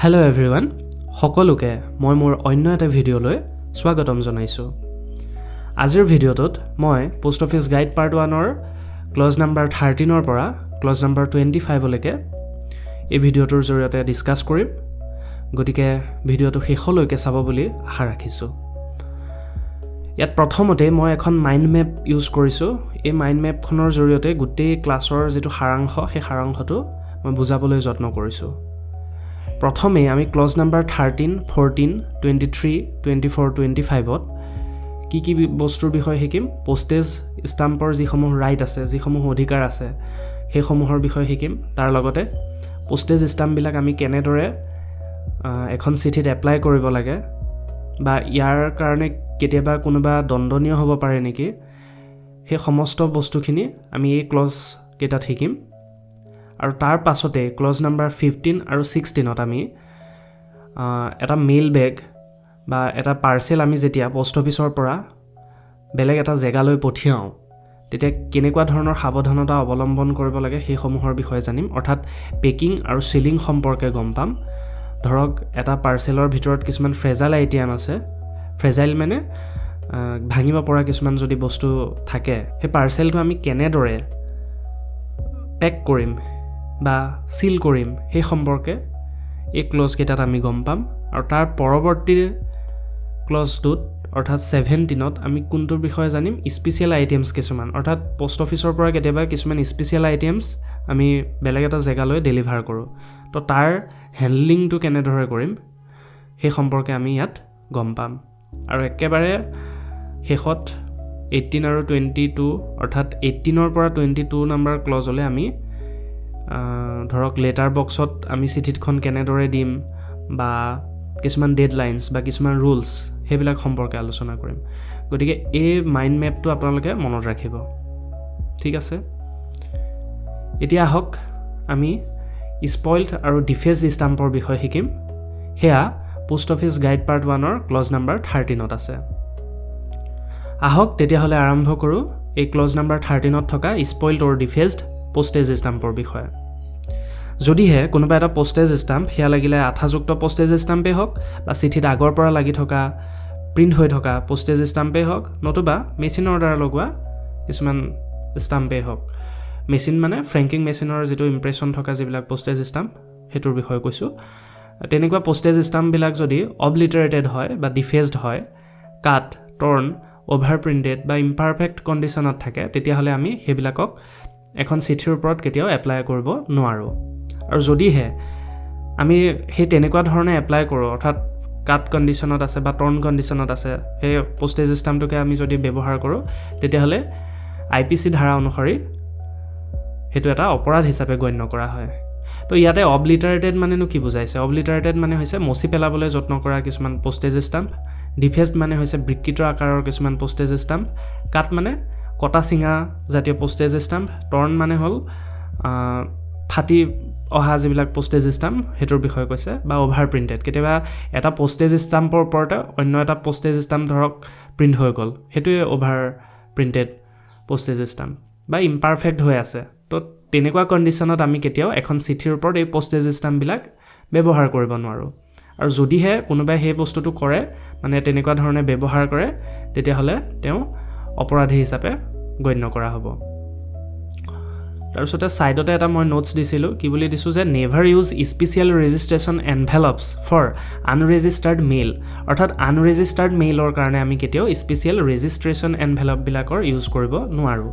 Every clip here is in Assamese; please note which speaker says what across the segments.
Speaker 1: Hello everyone, সকলোকে মই মোৰ অন্য এটা ভিডিঅ'লৈ স্বাগতম জনাইছো। আজিৰ ভিডিঅ'টোত মই পোষ্ট অফিচ গাইড পাৰ্ট 1ৰ ক্লজ নাম্বাৰ 13ৰ পৰা ক্লজ নাম্বাৰ 25 লৈকে এই ভিডিঅ'টোৰ জৰিয়তে ডিসকাস কৰিম। গতিকে ভিডিঅ'টো শেষলৈকে চাব বুলি আশা ৰাখিছো। ইয়াত প্ৰথমতে মই এখন মাইন্ড মেপ ইউজ কৰিছো। এই মাইন্ড মেপখনৰ জৰিয়তে গোটেই ক্লাছৰ যেটো সাৰাংশ সেই সাৰাংশটো মই বুজাবলৈ যত্ন কৰিছো। প্ৰথমে আমি ক্লজ নাম্বাৰ 13, 14, 23, 24, 25ত কি বস্তুৰ বিষয়ে শিকিম। পোষ্টেজ ষ্টাম্পৰ যিসমূহ ৰাইট আছে, যিসমূহ অধিকাৰ আছে, সেইসমূহৰ বিষয়ে শিকিম। তাৰ লগতে পোষ্টেজ ষ্টাম্পবিলাক আমি কেনেদৰে এখন চিঠিত এপ্লাই কৰিব লাগে বা ইয়াৰ কাৰণে কেতিয়াবা কোনোবা দণ্ডনীয় হ'ব পাৰে নেকি, সেই সমস্ত বস্তুখিনি আমি এই ক্লজ কেইটাত শিকিম। আৰু তাৰ পাছতে ক্লজ নাম্বাৰ 15 আৰু 16ত আমি এটা মেইল বেগ বা এটা পাৰ্চেল আমি যেতিয়া পোষ্ট অফিচৰ পৰা বেলেগ এটা জেগালৈ পঠিয়াওঁ তেতিয়া কেনেকুৱা ধৰণৰ সাৱধানতা অৱলম্বন কৰিব লাগে সেইসমূহৰ বিষয়ে জানিম। অৰ্থাৎ পেকিং আৰু সিলিং সম্পৰ্কে গম পাম। ধৰক এটা পাৰ্চেলৰ ভিতৰত কিছুমান ফ্ৰেজাইল আইটেম আছে। ফ্ৰেজাইল মানে ভাঙিব পৰা কিছুমান যদি বস্তু থাকে, সেই পাৰ্চেলটো আমি কেনেদৰে পেক কৰিম বা সিল কৰিম সেই সম্পৰ্কে এই ক্লজ কেইটাত আমি গম পাম। আৰু তাৰ পৰৱৰ্তী ক্লজটোত অৰ্থাৎ 17ত আমি কোনটোৰ বিষয়ে জানিম, স্পেচিয়েল আইটেমছ কিছুমান। অৰ্থাৎ পোষ্ট অফিচৰ পৰা কেতিয়াবা কিছুমান স্পেচিয়েল আইটেমছ আমি বেলেগ এটা জেগালৈ ডেলিভাৰ কৰোঁ, তো তাৰ হেণ্ডলিংটো কেনেদৰে কৰিম সেই সম্পৰ্কে আমি ইয়াত গম পাম। আৰু একেবাৰে শেষত 18 আৰু 22 অৰ্থাৎ 18ৰ পৰা 22 নম্বৰ ক্লজলৈ আমি ধৰক লেটাৰ বক্সত আমি চিঠিখন কেনেদৰে দিম বা কিছুমান ডেডলাইনছ বা কিছুমান ৰুলছ সেইবিলাক সম্পৰ্কে আলোচনা কৰিম। গতিকে এই মাইণ্ড মেপটো আপোনালোকে মনত ৰাখিব। ঠিক আছে, এতিয়া আহক আমি স্পইল্ড আৰু ডিফেজ ষ্টাম্পৰ বিষয়ে শিকিম। সেয়া পোষ্ট অফিচ গাইড পাৰ্ট 1ৰ ক্লজ নাম্বাৰ 13ত আছে। আহক তেতিয়াহ'লে আৰম্ভ কৰোঁ এই ক্লজ নাম্বাৰ 13ত থকা স্পইল্ড আৰু ডিফেজড পোষ্টেজ ষ্টাম্পৰ বিষয়ে। যদিহে কোনোবা এটা পোষ্টেজ ষ্টাম্প, সেয়া লাগিলে আঠাযুক্ত পোষ্টেজ ষ্টাম্পেই হওক বা চিঠিত আগৰ পৰা লাগি থকা প্ৰিণ্ট হৈ থকা পোষ্টেজ ষ্টাম্পেই হওক, নতুবা মেচিনৰ দ্বাৰা লগোৱা কিছুমান ষ্টাম্পেই হওক। মেচিন মানে ফ্ৰেংকিং মেচিনৰ যিটো ইম্প্ৰেশ্যন থকা যিবিলাক পোষ্টেজ ষ্টাম্প সেইটোৰ বিষয়ে কৈছোঁ। তেনেকুৱা পোষ্টেজ ষ্টাম্পবিলাক যদি অবলিটাৰেটেড হয় বা ডিফেজড হয়, কাট, টৰ্ন, অভাৰ প্ৰিণ্টেড বা ইমপাৰফেক্ট কণ্ডিশ্যনত থাকে, তেতিয়াহ'লে আমি সেইবিলাকক এখন চিঠিৰ ওপৰত কেতিয়াও এপ্লাই কৰিব নোৱাৰোঁ। আৰু যদিহে আমি সেই তেনেকুৱা ধৰণে এপ্লাই কৰোঁ, অৰ্থাৎ কাট কণ্ডিশ্যনত আছে বা টৰ্ন কণ্ডিশ্যনত আছে, সেই পোষ্টেজ ষ্টাম্পটোকে আমি যদি ব্যৱহাৰ কৰোঁ, তেতিয়াহ'লে IPC ধাৰা অনুসৰি সেইটো এটা অপৰাধ হিচাপে গণ্য কৰা হয়। তো ইয়াতে অবলিটাৰেটেড মানেনো কি বুজাইছে? অবলিটাৰেটেড মানে হৈছে মচি পেলাবলৈ যত্ন কৰা কিছুমান পোষ্টেজ ষ্টাম্প। ডিফেজড মানে হৈছে বিকৃত আকাৰৰ কিছুমান পোষ্টেজ ষ্টাম্প। কাট মানে কটা চিঙা জাতীয় পোষ্টেজ ষ্টাম্প। টৰ্ন মানে হ'ল ফাটি অহা যিবিলাক পোষ্টেজ ষ্টাম্প সেইটোৰ বিষয়ে কৈছে। বা অভাৰ প্ৰিণ্টেড, কেতিয়াবা এটা পোষ্টেজ ষ্টাম্পৰ ওপৰতে অন্য এটা পোষ্টেজ ষ্টাম্প ধৰক প্ৰিণ্ট হৈ গ'ল, সেইটোৱে অভাৰ প্ৰিণ্টেড পোষ্টেজ ষ্টাম্প। বা ইমপাৰফেক্ট হৈ আছে, তো তেনেকুৱা কণ্ডিশ্যনত আমি কেতিয়াও এখন চিঠিৰ ওপৰত এই পোষ্টেজ ষ্টাম্পবিলাক ব্যৱহাৰ কৰিব নোৱাৰোঁ। আৰু যদিহে কোনোবাই সেই বস্তুটো কৰে, মানে তেনেকুৱা ধৰণে ব্যৱহাৰ কৰে, তেতিয়াহ'লে তেওঁ অপৰাধী হিচাপে গণ্য কৰা হ'ব। তাৰপিছতে ছাইডতে এটা মই নোটছ দিছিলোঁ। কি বুলি দিছোঁ যে never use special registration envelopes for unregistered mail. অৰ্থাৎ আনৰেজিষ্টাৰ্ড মেইলৰ কাৰণে আমি কেতিয়াও স্পেচিয়েল ৰেজিষ্ট্ৰেশ্যন এনভেলপবিলাকৰ ইউজ কৰিব নোৱাৰোঁ।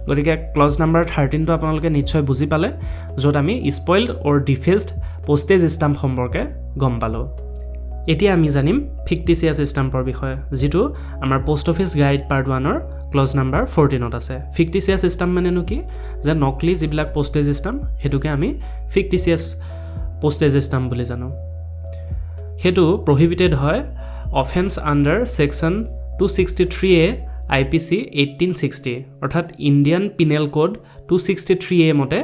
Speaker 1: গতিকে ক্লজ নাম্বাৰ 13টো আপোনালোকে নিশ্চয় বুজি পালে, য'ত আমি স্পইল্ড অৰ ডিফেজড পোষ্টেজ ষ্টাম্প সম্পৰ্কে গম পালোঁ। এতিয়া আমি জানিম ফিক্টিচিয়াছ ষ্টাম্পৰ বিষয়ে, যিটো আমাৰ পোষ্ট অফিচ গাইড পাৰ্ট 1ৰ ক্লজ নাম্বাৰ 14ত আছে। ফিক্টিচিয়াছ ষ্টাম্প মানেনো কি? যে নকলি যিবিলাক পোষ্টেজ ষ্টাম্প সেইটোকে আমি ফিক্টিচিয়াছ পোষ্টেজ ষ্টাম্প বুলি জানো। সেইটো প্ৰহিবিটেড হয় offence under section 263A IPC 1860, অৰ্থাৎ ইণ্ডিয়ান পিনেল কোড 263A মতে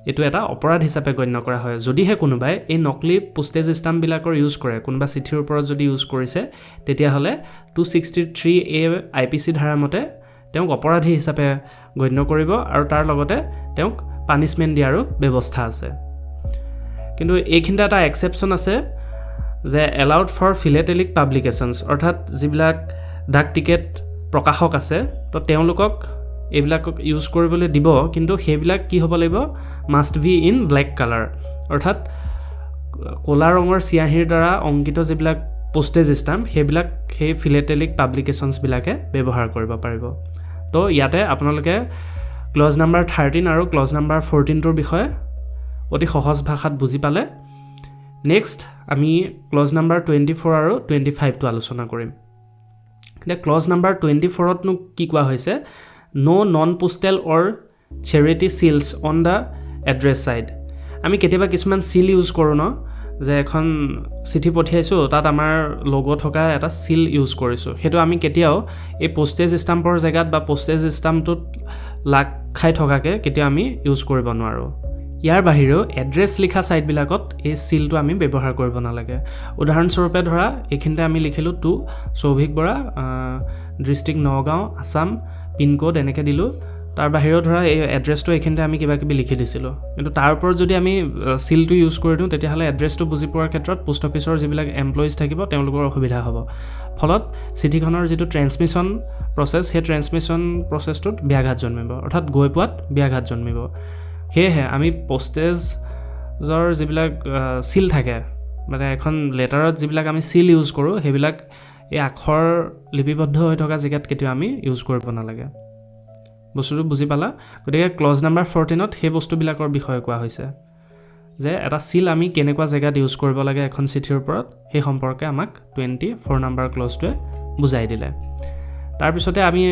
Speaker 1: এইটো এটা অপৰাধ হিচাপে গণ্য কৰা হয়। যদিহে কোনোবাই এই নকলি পোষ্টেজ ষ্টাম্পবিলাকৰ ইউজ কৰে, কোনোবা চিঠিৰ ওপৰত যদি ইউজ কৰিছে, তেতিয়াহ'লে 263A IPC ধাৰা মতে তেওঁক অপৰাধী হিচাপে গণ্য কৰিব আৰু তাৰ লগতে তেওঁক পানিছমেণ্ট দিয়াৰো ব্যৱস্থা আছে। কিন্তু এইখিনিতে এটা এক্সেপশ্যন আছে যে এলাউড ফৰ ফিলেটেলিক পাব্লিকেশ্যনছ অৰ্থাৎ যিবিলাক ডাক টিকেট প্ৰকাশক আছে তো তেওঁলোকক এইবিলাকক ইউজ কৰিবলৈ দিব কিন্তু সেইবিলাক কি হ'ব লাগিব must be in black colour অৰ্থাৎ ক'লা ৰঙৰ চিয়াহীৰ দ্বাৰা অংকিত যিবিলাক পোষ্টেজ ষ্টাম্প সেইবিলাক সেই ফিলেটেলিক পাব্লিকেশ্যনছবিলাকে ব্যৱহাৰ কৰিব পাৰিব তো ইয়াতে আপোনালোকে ক্লজ নাম্বাৰ 13 আৰু ক্লজ নাম্বাৰ 14টোৰ বিষয়ে অতি সহজ ভাষাত বুজি পালে নেক্সট আমি ক্লজ নাম্বাৰ 24 আৰু 25টো আলোচনা কৰিম এতিয়া ক্লজ নাম্বাৰ 24তনো কি কোৱা হৈছে no non postal or charity seals on the address side আমি কেতিয়াবা কিছুমান চিল ইউজ কৰোঁ ন যে এখন চিঠি পঠিয়াইছোঁ তাত আমাৰ লোগো থকা এটা চিল ইউজ কৰিছোঁ সেইটো আমি কেতিয়াও এই পোষ্টেজ ষ্টাম্পৰ জেগাত বা পোষ্টেজ ষ্টাম্পটোত লাগ খাই থকাকৈ কেতিয়াও আমি ইউজ কৰিব নোৱাৰোঁ ইয়াৰ বাহিৰেও এড্ৰেছ লিখা ছাইটবিলাকত এই চিলটো আমি ব্যৱহাৰ কৰিব নালাগে উদাহৰণস্বৰূপে ধৰা এইখিনিতে আমি লিখিলোঁ to Souvik Bora district Nagaon Assam pincode এনেকৈ দিলোঁ তাৰ বাহিৰেও ধৰা এই এড্ৰেছটো এইখিনিতে আমি কিবা কিবি লিখি দিছিলোঁ কিন্তু তাৰ ওপৰত যদি আমি চিলটো ইউজ কৰি দিওঁ তেতিয়াহ'লে এড্ৰেছটো বুজি পোৱাৰ ক্ষেত্ৰত পোষ্ট অফিচৰ যিবিলাক এমপ্লয়িজ থাকিব তেওঁলোকৰ অসুবিধা হ'ব ফলত চিঠিখনৰ যিটো ট্ৰেন্সমিশ্যন প্ৰচেছ সেই ট্ৰেন্সমিশ্যন প্ৰচেছটোত ব্যাঘাত জন্মিব অৰ্থাৎ গৈ পোৱাত ব্যাঘাত জন্মিব সেয়েহে আমি পোষ্টেজৰ যিবিলাক চিল থাকে মানে এখন লেটাৰত যিবিলাক আমি চিল ইউজ কৰোঁ সেইবিলাক এই আখৰ লিপিবদ্ধ হৈ থকা জেগাত কেতিয়াও আমি ইউজ কৰিব নালাগে বস্তুটো বুজি পালা গতিকে ক্লজ নাম্বাৰ 14ত সেই বস্তুবিলাকৰ বিষয়ে কোৱা হৈছে যে এটা চিল আমি কেনেকুৱা জেগাত ইউজ কৰিব লাগে এখন চিঠিৰ ওপৰত সেই সম্পৰ্কে আমাক 24 নাম্বাৰ ক্লজটোৱে বুজাই দিলে তাৰপিছতে আমি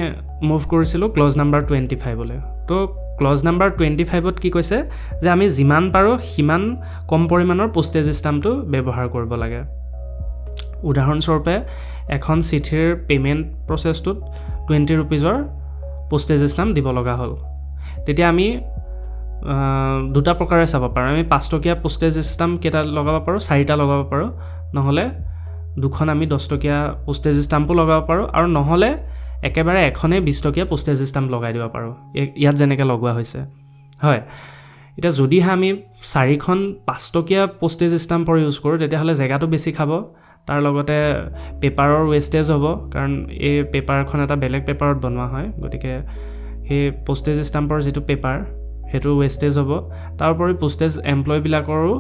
Speaker 1: মুভ কৰিছিলোঁ ক্লজ নাম্বাৰ 25লৈ তো ক্লজ নাম্বাৰ 25ত কি কৈছে যে আমি যিমান পাৰোঁ সিমান কম পৰিমাণৰ পোষ্টেজ ষ্টাম্পটো ব্যৱহাৰ কৰিব লাগে উদাহৰণস্বৰূপে এখন চিঠিৰ পে'মেণ্ট প্ৰচেছটোত 20 ৰুপিজৰ পোষ্টেজ ষ্টাম্প দিব লগা হ'ল তেতিয়া আমি দুটা প্ৰকাৰে চাব পাৰোঁ আমি 5 টকীয়া পোষ্টেজ ষ্টাম্প কেইটা লগাব পাৰোঁ 4টা লগাব পাৰোঁ নহ'লে দুখন আমি 10 টকীয়া পোষ্টেজ ষ্টাম্পো লগাব পাৰোঁ আৰু নহ'লে একেবাৰে এখনেই 20 টকীয়া পোষ্টেজ ষ্টাম্প লগাই দিব পাৰোঁ ইয়াত যেনেকৈ লগোৱা হৈছে হয় এতিয়া যদিহে আমি 4খন 5 টকীয়া পোষ্টেজ ষ্টাম্পৰ ইউজ কৰোঁ তেতিয়াহ'লে জেগাটো বেছি খাব তাৰ লগতে পেপাৰৰ ৱেষ্টেজ হ'ব কাৰণ এই পেপাৰখন এটা বেলেগ পেপাৰত বনোৱা হয় গতিকে সেই পোষ্টেজ ষ্টাম্পৰ যিটো পেপাৰ সেইটো ৱেষ্টেজ হ'ব তাৰ উপৰি পোষ্টেজ এমপ্লয়বিলাকৰো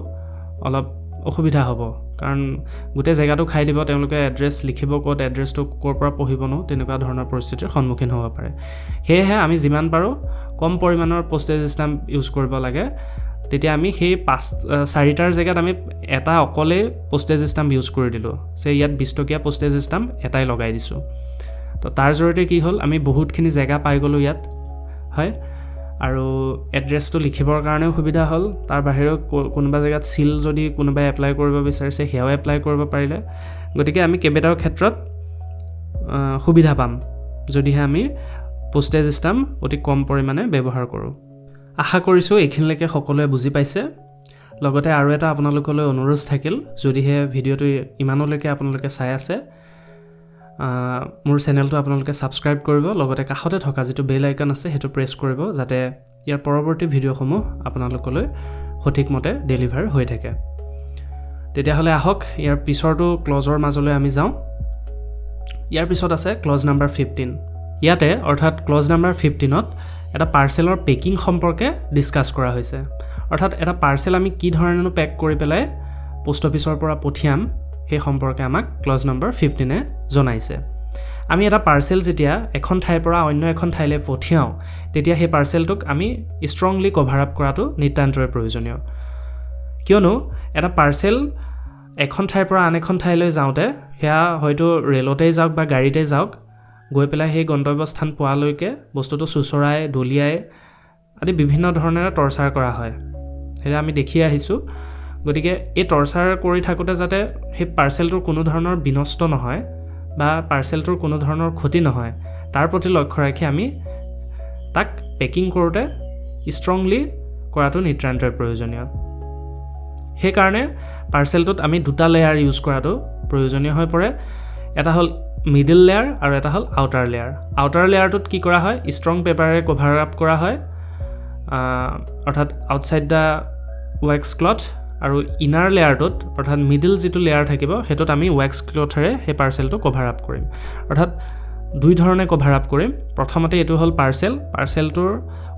Speaker 1: অলপ অসুবিধা হ'ব কাৰণ গোটেই জেগাটো খাই দিব তেওঁলোকে এড্ৰেছ লিখিব ক'ত এড্ৰেছটো ক'ৰ পৰা পঢ়িবনো তেনেকুৱা ধৰণৰ পৰিস্থিতিৰ সন্মুখীন হ'ব পাৰে সেয়েহে আমি যিমান পাৰোঁ কম পৰিমাণৰ পোষ্টেজ ষ্টাম্প ইউজ কৰিব লাগে তেতিয়া আমি সেই 4টাৰ জেগাত আমি এটা অকলে পোষ্টেজ ষ্টাম্প ইউজ কৰি দিলোঁ যে ইয়াত 20 টকীয়া পোষ্টেজ ষ্টাম্প এটাই লগাই দিছোঁ তো তাৰ জৰিয়তে কি হ'ল আমি বহুতখিনি জেগা পাই গ'লোঁ ইয়াত হয় আৰু এড্ৰেছটো লিখিবৰ কাৰণেও সুবিধা হ'ল তাৰ বাহিৰেও কোনোবা জেগাত চিল যদি কোনোবাই এপ্লাই কৰিব বিচাৰিছে সেয়াও এপ্লাই কৰিব পাৰিলে গতিকে আমি কেইবাটাও ক্ষেত্ৰত সুবিধা পাম যদিহে আমি পোষ্টেজ ষ্টাম্প অতি কম পৰিমাণে ব্যৱহাৰ কৰোঁ আশা কৰিছোঁ এইখিনিলৈকে সকলোৱে বুজি পাইছে লগতে আৰু এটা আপোনালোকলৈ অনুৰোধ থাকিল যদিহে ভিডিঅ'টো ইমানলৈকে আপোনালোকে চাই আছে মোৰ চেনেলটো আপোনালোকে ছাবস্ক্ৰাইব কৰিব লগতে কাষতে থকা যিটো বেল আইকন আছে সেইটো প্ৰেছ কৰিব যাতে ইয়াৰ পৰৱৰ্তী ভিডিঅ'সমূহ আপোনালোকলৈ সঠিকমতে ডেলিভাৰ হৈ থাকে তেতিয়াহ'লে আহক ইয়াৰ পিছৰটো ক্লজৰ মাজলৈ আমি যাওঁ ইয়াৰ পিছত আছে ক্লজ নাম্বাৰ 15 ইয়াতে অৰ্থাৎ ক্লজ নাম্বাৰ 15ত এটা পাৰ্চেলৰ পেকিং সম্পৰ্কে ডিছকাছ কৰা হৈছে অৰ্থাৎ এটা পাৰ্চেল আমি কি ধৰণেনো পেক কৰি পেলাই পোষ্ট অফিচৰ পৰা পঠিয়াম সেই সম্পৰ্কে আমাক ক্লজ নাম্বাৰ 15এ জনাইছে আমি এটা পাৰ্চেল যেতিয়া এখন ঠাইৰ পৰা অন্য এখন ঠাইলৈ পঠিয়াওঁ তেতিয়া সেই পাৰ্চেলটোক আমি ষ্ট্ৰংলি কভাৰ আপ কৰাটো নিতান্তই প্ৰয়োজনীয় কিয়নো এটা পাৰ্চেল এখন ঠাইৰ পৰা আন এখন ঠাইলৈ যাওঁতে সেয়া হয়তো ৰেলতেই যাওক বা গাড়ীতেই যাওক গৈ পেলাই সেই গন্তব্যস্থান পোৱালৈকে বস্তুটো চুচৰাই দলিয়াই আদি বিভিন্ন ধৰণেৰে টৰ্চাৰ কৰা হয় সেয়া আমি দেখি আহিছোঁ গতিকে এই টৰ্চাৰ কৰি থাকোঁতে যাতে সেই পাৰ্চেলটোৰ কোনো ধৰণৰ বিনষ্ট নহয় বা পাৰ্চেলটোৰ কোনো ধৰণৰ ক্ষতি নহয় তাৰ প্ৰতি লক্ষ্য ৰাখি আমি তাক পেকিং কৰোঁতে ষ্ট্ৰংলি কৰাটো নিতান্তই প্ৰয়োজনীয় সেইকাৰণে পাৰ্চেলটোত আমি দুটা লেয়াৰ ইউজ কৰাটো প্ৰয়োজনীয় হৈ পৰে এটা হ'ল মিডল লেয়াৰ আৰু এটা হ'ল আউটাৰ লেয়াৰ আউটাৰ লেয়াৰটোত কি কৰা হয় ষ্ট্ৰং পেপাৰেৰে কভাৰ আপ কৰা হয় অৰ্থাৎ আউটছাইড দ্য ৱেক্স ক্লথ আৰু ইনাৰ লেয়াৰটোত অৰ্থাৎ মিডল যিটো লেয়াৰ থাকিব সেইটোত আমি ৱেক্স ক্লথেৰে সেই পাৰ্চেলটো কভাৰ আপ কৰিম অৰ্থাৎ দুই ধৰণে কভাৰ আপ কৰিম প্ৰথমতে এইটো হ'ল পাৰ্চেলটোৰ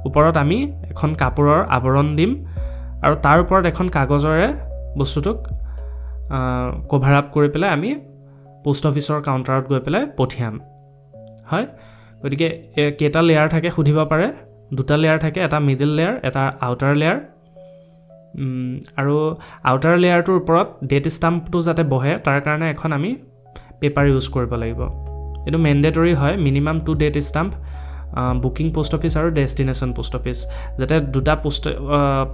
Speaker 1: ওপৰত আমি এখন কাপোৰৰ আৱৰণ দিম আৰু তাৰ ওপৰত এখন কাগজৰে বস্তুটোক কভাৰ আপ কৰি পেলাই আমি পোষ্ট অফিচৰ কাউণ্টাৰত গৈ পেলাই পঠিয়াম হয় গতিকে কেইটা লেয়াৰ থাকে সুধিব পাৰে দুটা লেয়াৰ থাকে এটা মিডল লেয়াৰ এটা আউটাৰ লেয়াৰ আৰু আউটাৰ লেয়াৰটোৰ ওপৰত ডেট ষ্টাম্পটো যাতে বহে তাৰ কাৰণে এখন আমি পেপাৰ ইউজ কৰিব লাগিব এইটো মেণ্ডেটৰী হয় minimum 2 date stamp booking post office আৰু ডেষ্টিনেশ্যন পোষ্ট অফিচ যাতে দুটা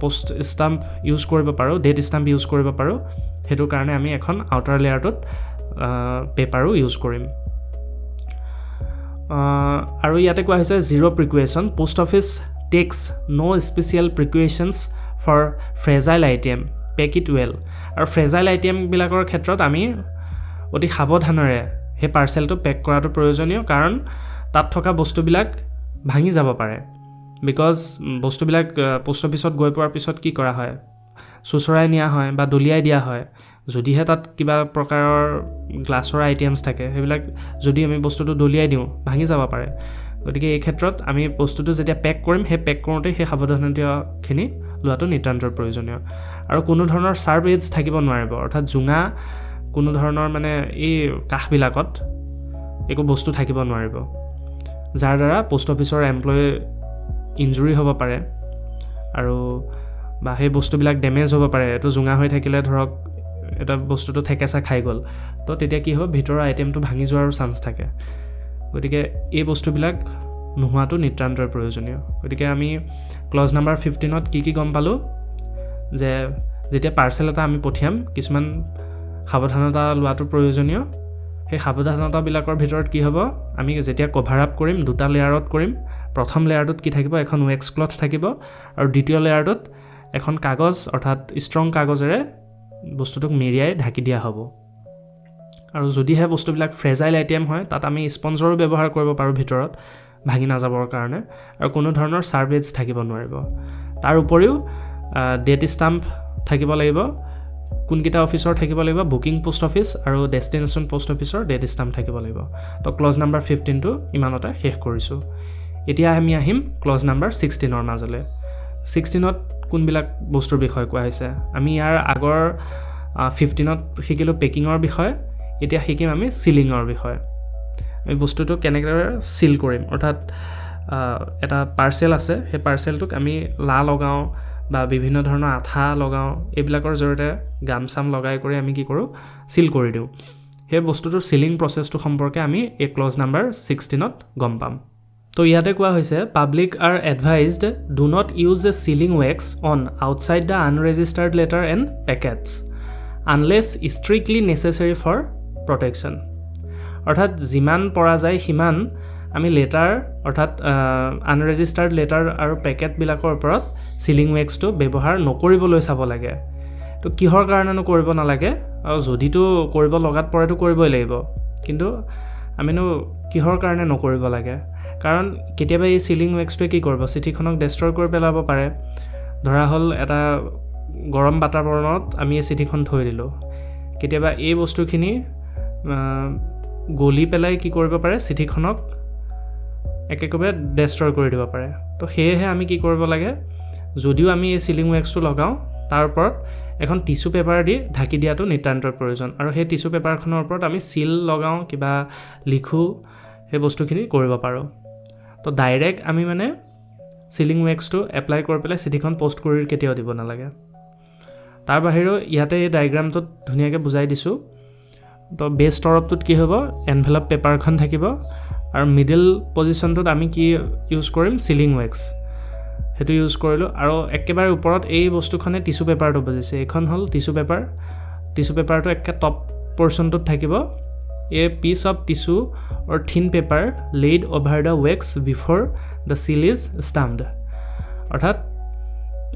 Speaker 1: পোষ্ট ষ্টাম্প ইউজ কৰিব পাৰোঁ ডেট ষ্টাম্প ইউজ কৰিব পাৰোঁ সেইটো কাৰণে আমি এখন আউটাৰ লেয়াৰটোত পেপাৰো ইউজ কৰিম আৰু ইয়াতে কোৱা হৈছে zero' precaution post office takes no' special precautions for fragile item pack it well আৰু ফ্ৰেজাইল আইটেমবিলাকৰ ক্ষেত্ৰত আমি অতি সাৱধানেৰে সেই পাৰ্চেলটো পেক কৰাটো প্ৰয়োজনীয় কাৰণ তাত থকা বস্তুবিলাক ভাঙি যাব পাৰে বিকজ বস্তুবিলাক পোষ্ট অফিচত গৈ পোৱাৰ পিছত কি কৰা হয় চুচৰাই নিয়া হয় বা দলিয়াই দিয়া হয় যদিহে তাত কিবা প্ৰকাৰৰ গ্লাছৰ আইটেমছ থাকে সেইবিলাক যদি আমি বস্তুটো দলিয়াই দিওঁ ভাঙি যাব পাৰে গতিকে এই ক্ষেত্ৰত আমি বস্তুটো যেতিয়া পেক কৰিম সেই পেক কৰোঁতে সেই সাৱধানতাখিনি লোৱাটো নিতান্তই প্ৰয়োজনীয় আৰু কোনো ধৰণৰ শ্বাৰ্প এডজ থাকিব নোৱাৰিব অৰ্থাৎ জোঙা কোনো ধৰণৰ মানে এই কাষবিলাকত একো বস্তু থাকিব নোৱাৰিব যাৰ দ্বাৰা পোষ্ট অফিচৰ এমপ্লয়ী ইনজুৰি হ'ব পাৰে আৰু বা সেই বস্তুবিলাক ডেমেজ হ'ব পাৰে এইটো জোঙা হৈ থাকিলে ধৰক এটা বস্তুটো থেকেচা খাই গ'ল তো তেতিয়া কি হ'ব ভিতৰৰ আইটেমটো ভাঙি যোৱাৰ চান্স থাকে গতিকে এই বস্তুবিলাক নোহোৱাটো নিতান্তই প্ৰয়োজনীয় গতিকে আমি ক্লজ নাম্বাৰ 15ত কি গম পালোঁ যে যেতিয়া পাৰ্চেল এটা আমি পঠিয়াম কিছুমান সাৱধানতা লোৱাটো প্ৰয়োজনীয় সেই সাৱধানতাবিলাকৰ ভিতৰত কি হ'ব আমি যেতিয়া কভাৰ আপ কৰিম দুটা লেয়াৰত কৰিম প্ৰথম লেয়াৰটোত কি থাকিব এখন ৱেক্স ক্লথ থাকিব আৰু দ্বিতীয় লেয়াৰটোত এখন কাগজ অৰ্থাৎ ষ্ট্ৰং কাগজেৰে বস্তুটোক মেৰিয়াই ঢাকি দিয়া হ'ব আৰু যদিহে বস্তুবিলাক ফ্ৰেজাইল আইটেম হয় তাত আমি স্পঞ্জৰো ব্যৱহাৰ কৰিব পাৰোঁ ভিতৰত ভাঙি নাযাবৰ কাৰণে আৰু কোনো ধৰণৰ শ্বাৰ্প এডজ থাকিব নোৱাৰিব তাৰ উপৰিও ডেট ষ্টাম্প থাকিব লাগিব কোনকেইটা অফিচৰ থাকিব লাগিব বুকিং পোষ্ট অফিচ আৰু ডেষ্টিনেশ্যন পোষ্ট অফিচৰ ডেট ষ্টাম্প থাকিব লাগিব তো ক্লজ নাম্বাৰ 15টো ইমানতে শেষ কৰিছোঁ এতিয়া আমি আহিম ক্লজ নাম্বাৰ 16ৰ মাজলৈ 16ত কোনবিলাক বস্তুৰ বিষয়ে কোৱা হৈছে আমি ইয়াৰ আগৰ 15ত শিকিলোঁ পেকিঙৰ বিষয়ে এতিয়া শিকিম আমি চিলিঙৰ বিষয়ে আমি বস্তুটো কেনেদৰে চিল কৰিম অৰ্থাৎ এটা পাৰ্চেল আছে সেই পাৰ্চেলটোক আমি লা লগাওঁ বা বিভিন্ন ধৰণৰ আঠা লগাওঁ এইবিলাকৰ জৰিয়তে গামচাম লগাই কৰি আমি কি কৰোঁ চিল কৰি দিওঁ সেই বস্তুটোৰ চিলিং প্ৰচেছটো সম্পৰ্কে আমি এই ক্লজ নাম্বাৰ 16ত গম পাম তো ইয়াতে কোৱা হৈছে public are advised do not use a sealing wax on outside the unregistered letter and packets unless strictly necessary for protection অৰ্থাৎ যিমান পৰা যায় সিমান আমি লেটাৰ অৰ্থাৎ আনৰেজিষ্টাৰ্ড লেটাৰ আৰু পেকেটবিলাকৰ ওপৰত চিলিং ৱেক্সটো ব্যৱহাৰ নকৰিবলৈ চাব লাগে তো কিহৰ কাৰণেনো কৰিব নালাগে আৰু যদিতো কৰিব লগাত পৰেতো কৰিবই লাগিব কিন্তু আমিনো কিহৰ কাৰণে নকৰিব লাগে কাৰণ কেতিয়াবা এই চিলিং ৱেক্সটোৱে কি কৰিব চিঠিখনক ডেষ্ট্ৰয় কৰি পেলাব পাৰে ধৰা হ'ল এটা গৰম বাতাবৰণত আমি এই চিঠিখন থৈ দিলোঁ কেতিয়াবা এই বস্তুখিনি গলি পেলাই কি কৰিব পাৰে চিঠিখনক একেকোবে ডেষ্ট্ৰয় কৰি দিব পাৰে তো সেয়েহে আমি কি কৰিব লাগে যদিও আমি এই চিলিং ৱেক্সটো লগাওঁ তাৰ ওপৰত এখন টিচু পেপাৰ দি ঢাকি দিয়াটো নিতান্তই প্ৰয়োজন আৰু সেই টিচু পেপাৰখনৰ ওপৰত আমি চিল লগাওঁ কিবা লিখোঁ সেই বস্তুখিনি কৰিব পাৰোঁ তো ডাইৰেক্ট আমি মানে চিলিং ৱেক্সটো এপ্লাই কৰি পেলাই চিঠিখন পষ্ট কৰি কেতিয়াও দিব নালাগে তাৰ বাহিৰেও ইয়াতে এই ডায়েগ্ৰামটোত ধুনীয়াকৈ বুজাই দিছোঁ তো বেছ তৰফটোত কি হ'ব এনভেলপ পেপাৰখন থাকিব আৰু মিডল পজিশ্যনটোত আমি কি ইউজ কৰিম চিলিং ৱেক্স সেইটো ইউজ কৰিলোঁ আৰু একেবাৰে ওপৰত এই বস্তুখনে টিচু পেপাৰটো বুজিছে এইখন হ'ল টিচু পেপাৰটো একে টপ পৰ্চনটোত থাকিব a piece of tissue or thin paper laid over the wax before the seal is stamped অৰ্থাৎ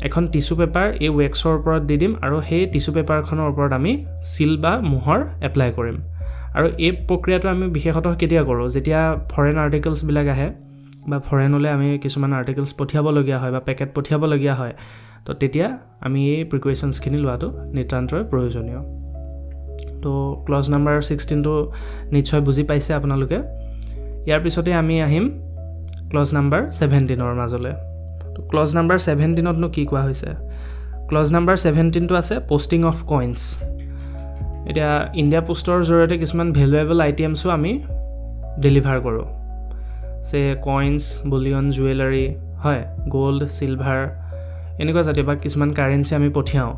Speaker 1: এখন টিচু পেপাৰ এই ৱেক্সৰ ওপৰত দি দিম আৰু সেই টিচু পেপাৰখনৰ ওপৰত আমি চিল বা মোহৰ এপ্লাই কৰিম আৰু এই প্ৰক্ৰিয়াটো আমি বিশেষতঃ কেতিয়া কৰোঁ যেতিয়া ফৰেন আৰ্টিকেলছবিলাক আহে বা ফৰেনলৈ আমি কিছুমান আৰ্টিকেলছ পঠিয়াবলগীয়া হয় বা পেকেট পঠিয়াবলগীয়া হয় তো তেতিয়া আমি এই প্ৰিকুৱেশ্যনছখিনি লোৱাটো নিতান্তই প্ৰয়োজনীয়। তো ক্লজ নাম্বাৰ 16টো নিশ্চয় বুজি পাইছে আপোনালোকে। ইয়াৰ পিছতে আমি আহিম ক্লজ নাম্বাৰ 17ৰ মাজলৈ। তো ক্লজ নাম্বাৰ 17তনো কি কোৱা হৈছে? ক্লজ নাম্বাৰ 17টো আছে পষ্টিং অফ কইনছ। এতিয়া ইণ্ডিয়া পোষ্টৰ জৰিয়তে কিছুমান ভেলুৱেবল আইটেমছো আমি ডেলিভাৰ কৰোঁ, যে কইনছ, বুলিয়ন, জুৱেলাৰী, হয়, গ'ল্ড, চিলভাৰ, এনেকুৱা জাতীয় বা কিছুমান কাৰেঞ্চি আমি পঠিয়াওঁ।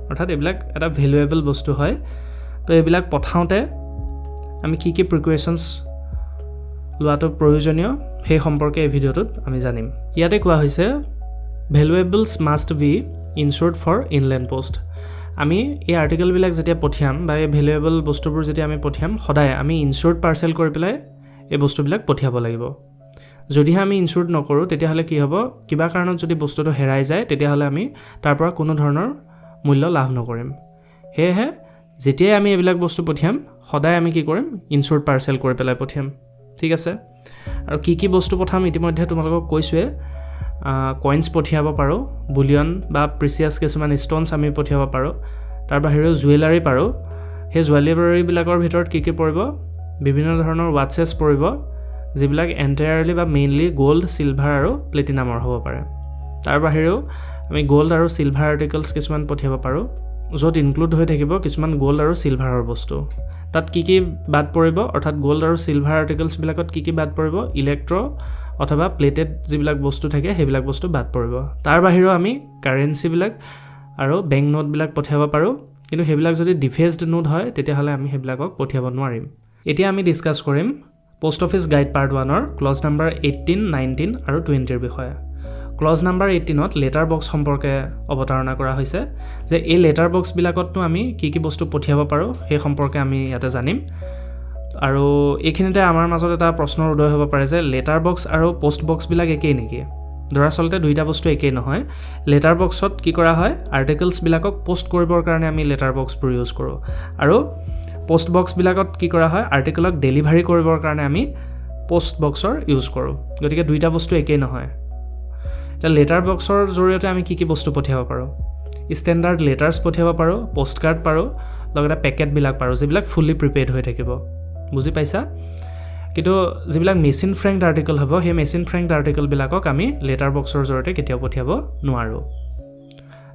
Speaker 1: অৰ্থাৎ এইবিলাক এটা ভেলুৱেবল বস্তু হয়। তো এইবিলাক পঠাওঁতে আমি কি কি প্ৰিকুৱেশ্যনছ লোৱাটো প্ৰয়োজনীয় সেই সম্পৰ্কে এই ভিডিঅ'টোত আমি জানিম। ইয়াতে কোৱা হৈছে valuables must be insured for inland post. আমি এই আৰ্টিকেলবিলাক যেতিয়া পঠিয়াম বা এই ভেলুৱেবল বস্তুবোৰ যেতিয়া আমি পঠিয়াম, সদায় আমি ইনশ্বৰ্ড পাৰ্চেল কৰি পেলাই এই বস্তুবিলাক পঠিয়াব লাগিব। যদিহে আমি ইনশ্বৰ্ড নকৰোঁ তেতিয়াহ'লে কি হ'ব, কিবা কাৰণত যদি বস্তুটো হেৰাই যায় তেতিয়াহ'লে আমি তাৰ পৰা কোনো ধৰণৰ মূল্য লাভ নকৰিম। সেয়েহে যেতিয়াই আমি এইবিলাক বস্তু পঠিয়াম সদায় আমি কি কৰিম, ইনশ্বৰ্ড পাৰ্চেল কৰি পেলাই পঠিয়াম। ঠিক আছে। আৰু কি কি বস্তু পঠাম ইতিমধ্যে তোমালোকক কৈছোঁৱে। কইনছ পঠিয়াব পাৰোঁ, বুলিয়ন বা প্ৰিচিয়াছ কিছুমান ষ্ট'নছ আমি পঠিয়াব পাৰোঁ। তাৰ বাহিৰেও জুৱেলাৰী পাৰোঁ। সেই জুৱেলাৰীবিলাকৰ ভিতৰত কি কি পৰিব? বিভিন্ন ধৰণৰ ৱাটছেছ পৰিব, যিবিলাক এণ্টায়াৰলি বা মেইনলি গ'ল্ড, চিলভাৰ আৰু প্লেটিনামৰ হ'ব পাৰে। তাৰ বাহিৰেও আমি গ'ল্ড আৰু চিলভাৰ আৰ্টিকেলছ কিছুমান পঠিয়াব পাৰোঁ, য'ত ইনক্লুড হৈ থাকিব কিছুমান গ'ল্ড আৰু চিলভাৰৰ বস্তু। তাত কি কি বাদ পৰিব, অৰ্থাৎ গ'ল্ড আৰু চিলভাৰ আৰ্টিকেলছবিলাকত কি কি বাদ পৰিব? ইলেক্ট্ৰ' অথবা প্লেটেড যিবিলাক বস্তু থাকে সেইবিলাক বস্তু বাদ পৰিব। তাৰ বাহিৰেও আমি কাৰেঞ্চিবিলাক আৰু বেংক নোটবিলাক পঠিয়াব পাৰোঁ, কিন্তু সেইবিলাক যদি ডিফেচড নোট হয় তেতিয়াহ'লে আমি সেইবিলাকক পঠিয়াব নোৱাৰিম। এতিয়া আমি ডিছকাছ কৰিম পোষ্ট অফিচ গাইড পাৰ্ট 1ৰ ক্লজ নাম্বাৰ 18, 19 আৰু 20ৰ বিষয়ে। ক্লজ নাম্বাৰ 18ত লেটাৰ বক্স সম্পৰ্কে অৱতাৰণা কৰা হৈছে, যে এই লেটাৰ বক্সবিলাকতনো আমি কি কি বস্তু পঠিয়াব পাৰোঁ সেই সম্পৰ্কে আমি ইয়াতে জানিম। আৰু এইখিনিতে আমাৰ মাজত এটা প্ৰশ্নৰ উদয় হ'ব পাৰে যে লেটাৰ বক্স আৰু পোষ্ট বক্সবিলাক একেই নেকি? দৰাচলতে দুইটা বস্তু একেই নহয়। লেটাৰ বক্সত কি কৰা হয়, আৰ্টিকেলছবিলাকক পোষ্ট কৰিবৰ কাৰণে আমি লেটাৰ বক্সবোৰ ইউজ কৰোঁ, আৰু পোষ্ট বক্সবিলাকত কি কৰা হয়, আৰ্টিকেলক ডেলিভাৰী কৰিবৰ কাৰণে আমি পোষ্ট বক্সৰ ইউজ কৰোঁ। গতিকে দুইটা বস্তু একেই নহয়। এতিয়া লেটাৰ বক্সৰ জৰিয়তে আমি কি কি বস্তু পঠিয়াব পাৰোঁ? ষ্টেণ্ডাৰ্ড লেটাৰ্ছ পঠিয়াব পাৰোঁ, পষ্ট কাৰ্ড পাৰোঁ, লগতে পেকেটবিলাক পাৰোঁ, যিবিলাক ফুল্লি প্ৰিপেইড হৈ থাকিব। বুজি পাইছা? কিন্তু যিবিলাক মেচিন ফ্ৰেংকড আৰ্টিকেল হ'ব, সেই মেচিন ফ্ৰেংকড আৰ্টিকেলবিলাকক আমি লেটাৰ বক্সৰ জৰিয়তে কেতিয়াও পঠিয়াব নোৱাৰোঁ।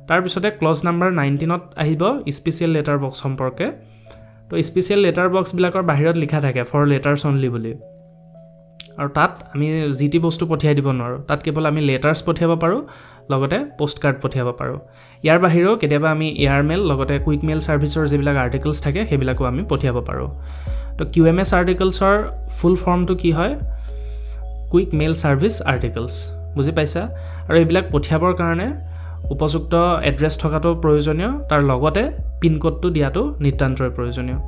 Speaker 1: তাৰপিছতে ক্লজ নাম্বাৰ 19ত আহিব স্পেচিয়েল লেটাৰ বক্স সম্পৰ্কে। তো স্পেচিয়েল লেটাৰ বক্সবিলাকৰ বাহিৰত লিখা থাকে ফৰ লেটাৰ্ছ অনলি বুলি, আৰু তাত আমি যি টি বস্তু পঠিয়াই দিব নোৱাৰোঁ। তাত কেৱল আমি লেটাৰ্ছ পঠিয়াব পাৰোঁ, লগতে পষ্ট কাৰ্ড পঠিয়াব পাৰোঁ। ইয়াৰ বাহিৰেও কেতিয়াবা আমি এয়াৰমেইল লগতে কুইক মেইল ছাৰ্ভিচৰ যিবিলাক আৰ্টিকেলছ থাকে সেইবিলাকো আমি পঠিয়াব পাৰোঁ। তো QMS আৰ্টিকেলছৰ ফুল ফৰ্মটো কি হয়? Quick mail service articles. বুজি পাইছা? আৰু এইবিলাক পঠিয়াবৰ কাৰণে উপযুক্ত এড্ৰেছ থকাটো প্ৰয়োজনীয়, তাৰ লগতে পিনক'ডটো দিয়াটো নিতান্তই প্ৰয়োজনীয়।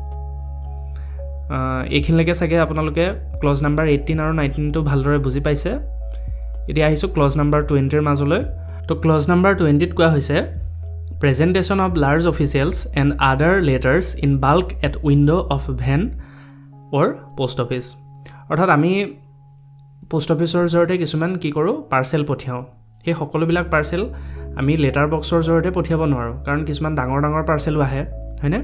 Speaker 1: এইখিনিলৈকে চাগে আপোনালোকে ক্লজ নাম্বাৰ 18 আৰু 19টো ভালদৰে বুজি পাইছে। এতিয়া আহিছোঁ ক্লজ নাম্বাৰ 20ৰ মাজলৈ। তো ক্লজ নাম্বাৰ 20ত কোৱা হৈছে presentation of large officials and other letters in bulk at window' of van or post office. অৰ্থাৎ আমি পোষ্ট অফিচৰ জৰিয়তে কিছুমান কি কৰোঁ, পাৰ্চেল পঠিয়াওঁ। সেই সকলোবিলাক পাৰ্চেল আমি লেটাৰ বক্সৰ জৰিয়তে পঠিয়াব নোৱাৰোঁ, কাৰণ কিছুমান ডাঙৰ ডাঙৰ পাৰ্চেলো আহে, হয়নে?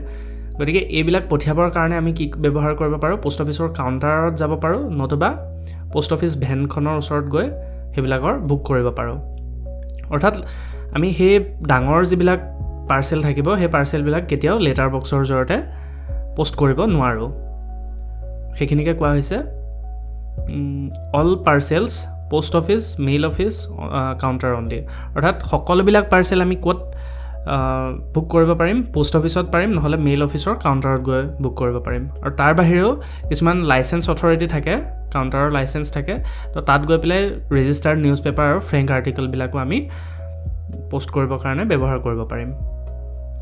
Speaker 1: গতিকে এইবিলাক পঠিয়াবৰ কাৰণে আমি কি ব্যৱহাৰ কৰিব পাৰোঁ? পোষ্ট অফিচৰ কাউণ্টাৰত যাব পাৰোঁ, নতুবা পোষ্ট অফিচ ভেনখনৰ ওচৰত গৈ সেইবিলাকৰ বুক কৰিব পাৰোঁ। অৰ্থাৎ আমি সেই ডাঙৰ যিবিলাক পাৰ্চেল থাকিব সেই পাৰ্চেলবিলাক কেতিয়াও লেটাৰ বক্সৰ জৰিয়তে পোষ্ট কৰিব নোৱাৰোঁ। সেইখিনিকে কোৱা হৈছে all parcels post office, mail office, counter only. অৰ্থাৎ সকলোবিলাক পাৰ্চেল আমি ক'ত বুক কৰিব পাৰিম? পোষ্ট অফিচত পাৰিম, নহ'লে মেইল অফিচৰ কাউণ্টাৰত গৈ বুক কৰিব পাৰিম। আৰু তাৰ বাহিৰেও কিছুমান লাইচেঞ্চ অথৰিটি থাকে, কাউণ্টাৰৰ লাইচেঞ্চ থাকে, তো তাত গৈ পেলাই ৰেজিষ্টাৰ্ড নিউজ পেপাৰ আৰু ফ্ৰেংক আৰ্টিকেলবিলাকো আমি পোষ্ট কৰিবৰ কাৰণে ব্যৱহাৰ কৰিব পাৰিম।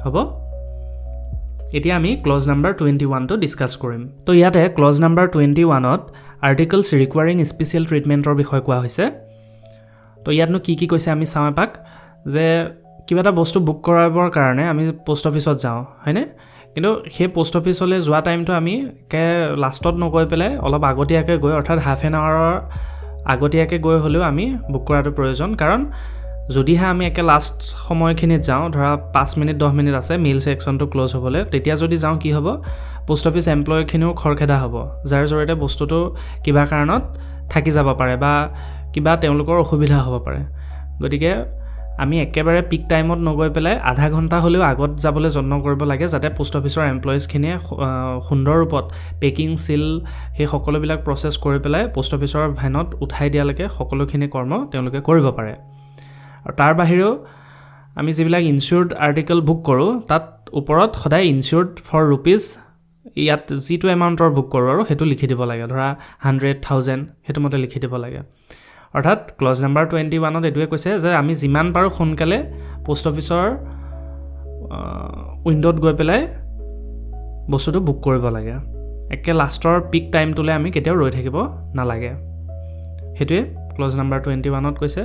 Speaker 1: হ'ব? এতিয়া আমি ক্লজ নাম্বাৰ 21টো ডিছকাছ কৰিম। তো ইয়াতে ক্লজ নাম্বাৰ 21ত আৰ্টিকেলছ ৰিকুৱাৰিং স্পেচিয়েল ট্ৰিটমেণ্টৰ বিষয়ে কোৱা হৈছে। তো ইয়াতনো কি কি কৈছে আমি চাওঁ এপাক, যে কিবা এটা বস্তু বুক কৰাবৰ কাৰণে আমি পোষ্ট অফিচত যাওঁ, হয়নে? কিন্তু সেই পোষ্ট অফিচলৈ যোৱা টাইমটো আমি লাষ্টত নগৈ পেলাই অলপ আগতীয়াকৈ গৈ, অৰ্থাৎ হাফ এন আৱাৰৰ আগতীয়াকৈ গৈ হ'লেও আমি বুক কৰাটো প্ৰয়োজন। কাৰণ যদিহে আমি একে লাষ্ট সময়খিনিত যাওঁ, ধৰা 5 মিনিট 10 মিনিট আছে মেইল ছেকশ্যনটো ক্ল'জ হ'বলৈ, তেতিয়া যদি যাওঁ কি হ'ব, পোষ্ট অফিচ এমপ্লয়ীখিনিও খৰখেদা হ'ব, যাৰ জৰিয়তে বস্তুটো কিবা কাৰণত থাকি যাব পাৰে বা কিবা তেওঁলোকৰ অসুবিধা হ'ব পাৰে। গতিকে আমি একেবাৰে পিক টাইমত নগৈ পেলাই আধা ঘণ্টা হ'লেও আগত যাবলৈ যত্ন কৰিব লাগে, যাতে পোষ্ট অফিচৰ এমপ্লয়িজখিনিয়ে সুন্দৰ ৰূপত পেকিং চিল সেই সকলোবিলাক প্ৰচেছ কৰি পেলাই পোষ্ট অফিচৰ ভেনত উঠাই দিয়ালৈকে সকলোখিনি কৰ্ম তেওঁলোকে কৰিব পাৰে। আৰু তাৰ বাহিৰেও আমি যিবিলাক ইনচিয়ৰ্ড আৰ্টিকেল বুক কৰোঁ, তাত ওপৰত সদায় ইনচিয়ৰ্ড ফৰ ৰুপিজ, ইয়াত যিটো এমাউণ্টৰ বুক কৰোঁ আৰু সেইটো লিখি দিব লাগে, ধৰা 100,000 সেইটো মতে লিখি দিব লাগে। অৰ্থাৎ ক্লজ নাম্বাৰ 21ত এইটোৱে কৈছে যে আমি যিমান পাৰোঁ সোনকালে পোষ্ট অফিচৰ উইণ্ড'ত গৈ পেলাই বস্তুটো বুক কৰিব লাগে, একে লাষ্টৰ পিক টাইমটোলৈ আমি কেতিয়াও ৰৈ থাকিব নালাগে। সেইটোৱে ক্লজ নাম্বাৰ 21ত কৈছে।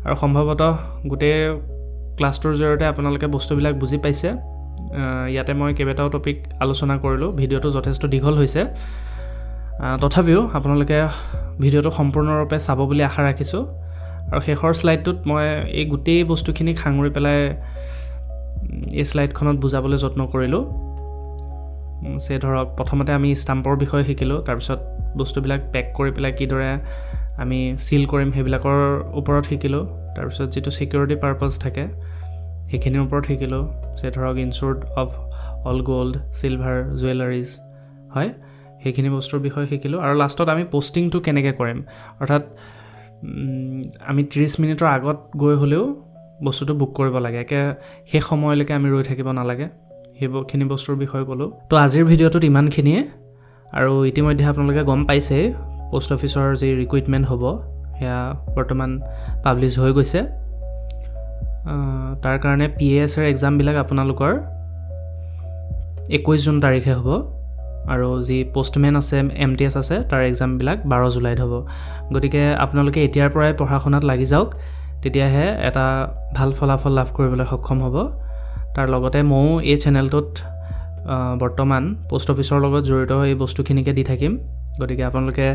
Speaker 1: আৰু সম্ভৱতঃ গোটেই ক্লাছটোৰ জৰিয়তে আপোনালোকে বস্তুবিলাক বুজি পাইছে। ইয়াতে মই কেইবাটাও টপিক আলোচনা কৰিলোঁ, ভিডিঅ'টো যথেষ্ট দীঘল হৈছে, তথাপিও আপোনালোকে ভিডিঅ'টো সম্পূৰ্ণৰূপে চাব বুলি আশা ৰাখিছোঁ। আৰু শেষৰ শ্লাইডটোত মই এই গোটেই বস্তুখিনিক সাঙুৰি পেলাই এই শ্লাইডখনত বুজাবলৈ যত্ন কৰিলোঁ। ধৰক প্ৰথমতে আমি ষ্টাম্পৰ বিষয়ে শিকিলোঁ, তাৰপিছত বস্তুবিলাক পেক কৰি পেলাই কিদৰে আমি চিল কৰিম সেইবিলাকৰ ওপৰত শিকিলোঁ, তাৰপিছত যিটো ছিকিউৰিটি পাৰপাছ থাকে সেইখিনিৰ ওপৰত শিকিলোঁ, ধৰক ইনচিয়ৰ্ড অফ অল গ'ল্ড চিলভাৰ জুৱেলাৰিজ হয়, সেইখিনি বস্তুৰ বিষয়ে শিকিলোঁ। আৰু লাষ্টত আমি পষ্টিংটো কেনেকৈ কৰিম, অৰ্থাৎ আমি 30 মিনিটৰ আগত গৈ হ'লেও বস্তুটো বুক কৰিব লাগে, একে সেই সময়লৈকে আমি ৰৈ থাকিব নালাগে, সেইখিনি বস্তুৰ বিষয়ে ক'লোঁ। তো আজিৰ ভিডিঅ'টোত ইমানখিনিয়ে। আৰু ইতিমধ্যে আপোনালোকে গম পাইছেই পোষ্ট অফিচৰ যি ৰিক্ৰুইটমেণ্ট হ'ব সেয়া বৰ্তমান পাব্লিছ হৈ গৈছে। তাৰ কাৰণে PASৰ এক্সামবিলাক আপোনালোকৰ 21 জুন তাৰিখে হ'ব, আৰু যি পোষ্টমেন আছে MTS আছে তাৰ এক্সামবিলাক 12 জুলাইত হ'ব। গতিকে আপোনালোকে এতিয়াৰ পৰাই পঢ়া শুনাত লাগি যাওক, তেতিয়াহে এটা ভাল ফলাফল লাভ কৰিবলৈ সক্ষম হ'ব। তাৰ লগতে ময়ো এই চেনেলটোত বৰ্তমান পোষ্ট অফিচৰ লগত জড়িত এই বস্তুখিনিকে দি থাকিম। গতিকে আপোনালোকে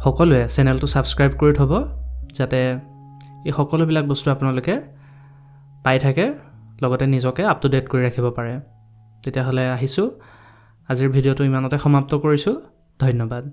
Speaker 1: সকলোৱে চেনেলটো ছাবস্ক্ৰাইব কৰি থ'ব, যাতে এই সকলোবিলাক বস্তু আপোনালোকে পাই থাকে, লগতে নিজকে আপ টু ডেট কৰি ৰাখিব পাৰে। তেতিয়াহ'লে আহিছোঁ, আজিৰ ভিডিঅ'টো ইমানতে সমাপ্ত কৰিছোঁ। ধন্যবাদ।